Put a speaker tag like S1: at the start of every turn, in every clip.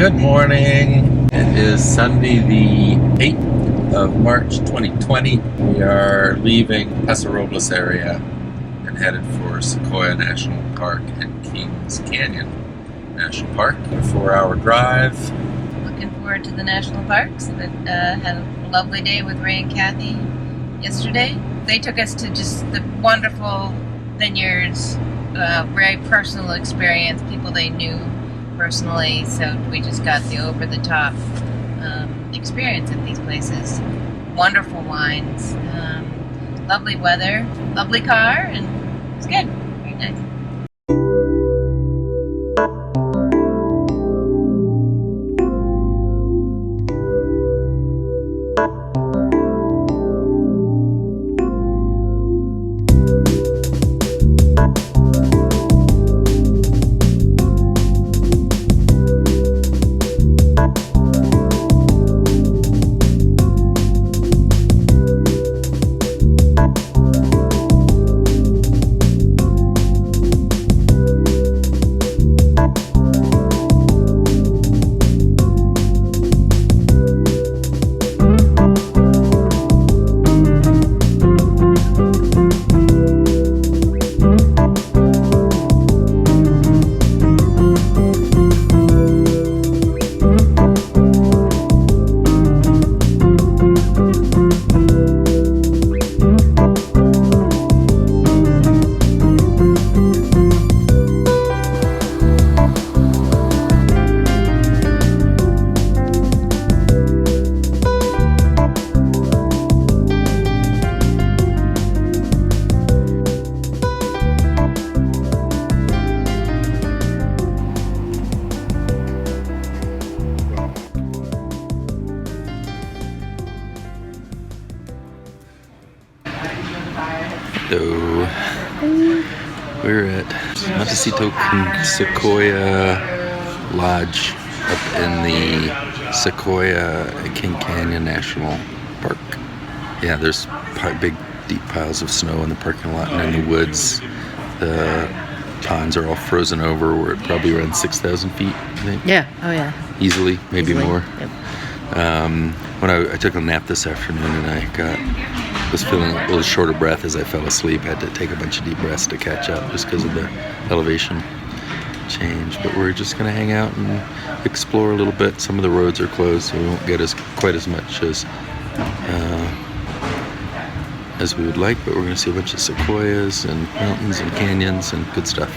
S1: Good morning. It is Sunday the 8th of March 2020. We are leaving Paso Robles area and headed for Sequoia National Park and Kings Canyon National Park. A 4-hour drive.
S2: Looking forward to the national parks. We had a lovely day with Ray and Kathy yesterday. They took us to just the wonderful vineyards, very personal experience, people they knew personally, so we just got the over-the-top experience at these places. Wonderful wines, lovely weather, lovely car, and it's good. Very nice.
S1: So we're at Montecito Sequoia Lodge up in the Sequoia King Canyon National Park. Yeah, there's big deep piles of snow in the parking lot and in the woods. The ponds are all frozen over. We're at probably around 6,000 feet, I think.
S2: Yeah, oh yeah.
S1: Easily, maybe more.
S2: Yep.
S1: When I took a nap this afternoon and was feeling a little short of breath as I fell asleep. Had to take a bunch of deep breaths to catch up just because of the elevation change. But we're just going to hang out and explore a little bit. Some of the roads are closed, so we won't get quite as much as we would like. But we're going to see a bunch of sequoias and mountains and canyons and good stuff.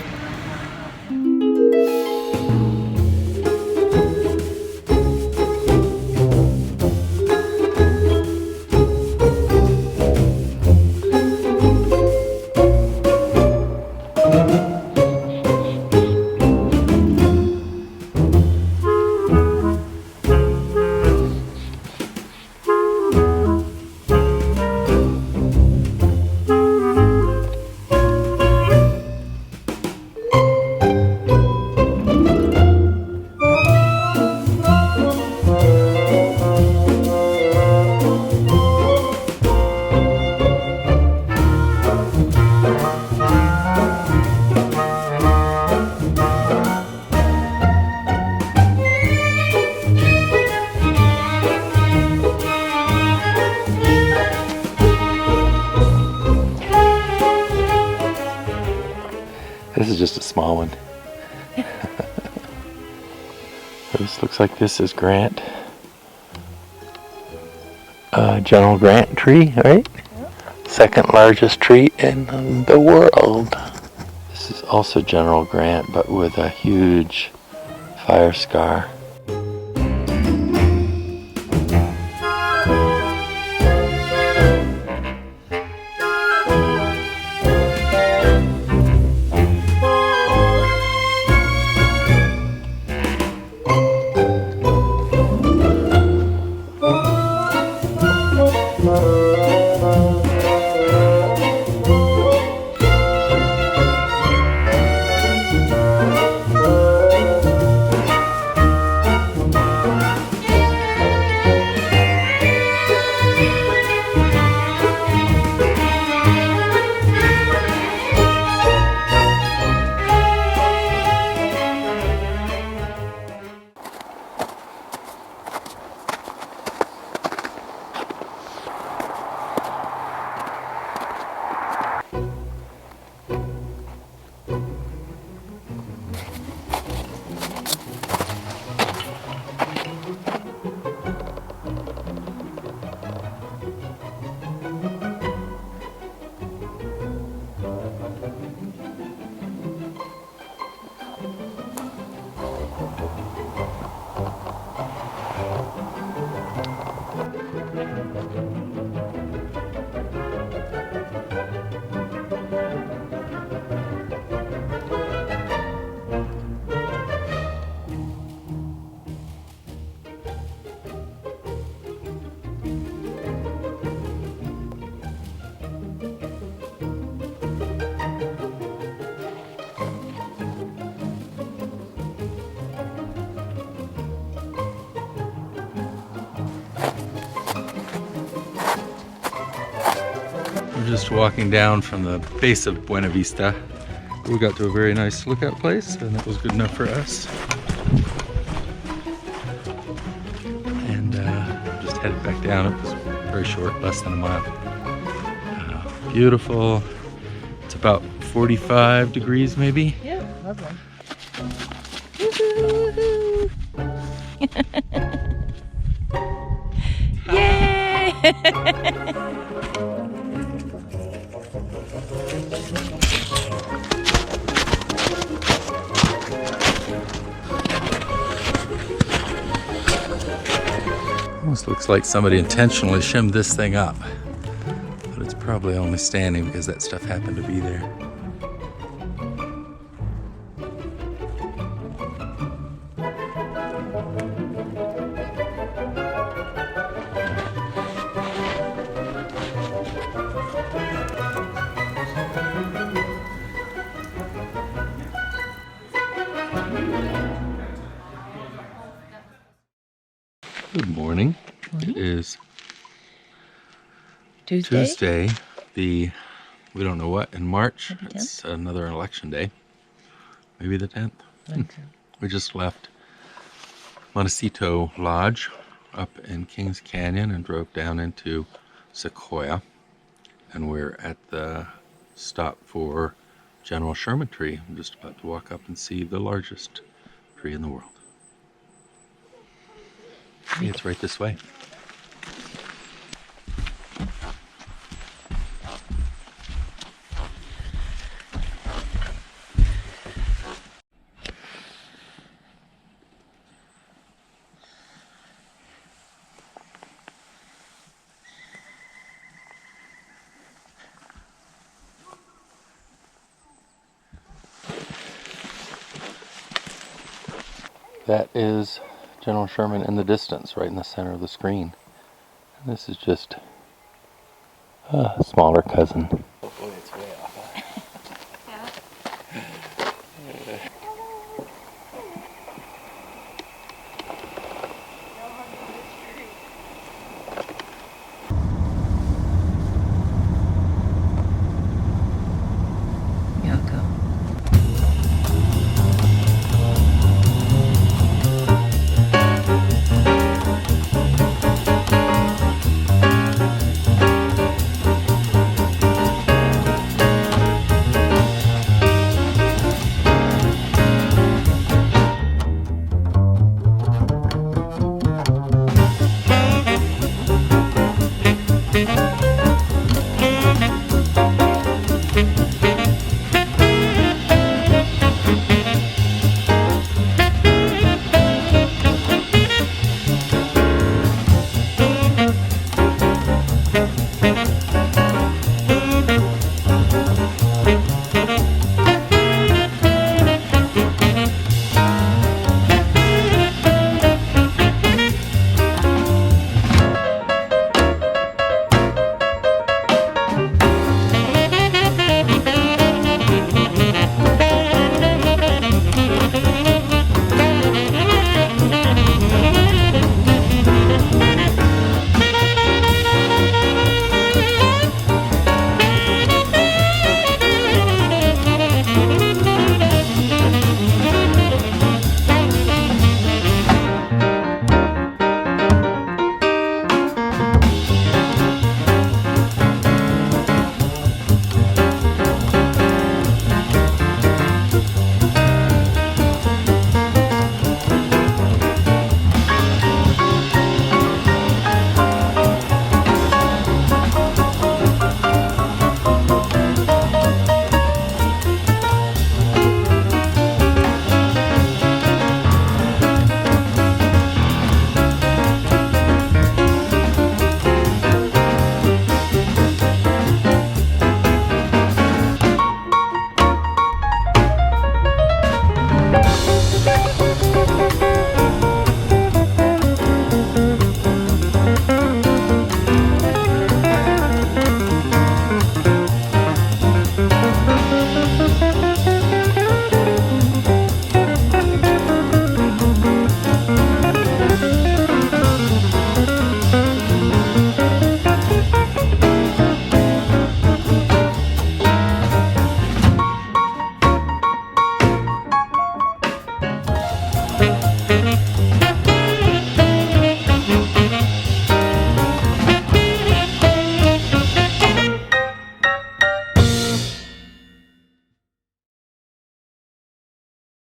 S1: This is just a small one. This looks like this is Grant. General Grant tree, right? Second largest tree in the world. This is also General Grant, but with a huge fire scar. just walking down from the base of Buena Vista. We got to a very nice lookout place, and that was good enough for us. And just headed back down. It was very short, less than a mile. Beautiful. It's about 45 degrees maybe.
S2: Yeah, lovely. Yay!
S1: Almost looks like somebody intentionally shimmed this thing up. But it's probably only standing because that stuff happened to be there. Good morning. It is Tuesday, we don't know what, in March. It's another election day. Maybe the 10th. We just left Montecito Lodge up in Kings Canyon and drove down into Sequoia. And we're at the stop for General Sherman tree. I'm just about to walk up and see the largest tree in the world. See, it's right this way. That is General Sherman in the distance, right in the center of the screen. And this is just a smaller cousin. Hopefully it's way off.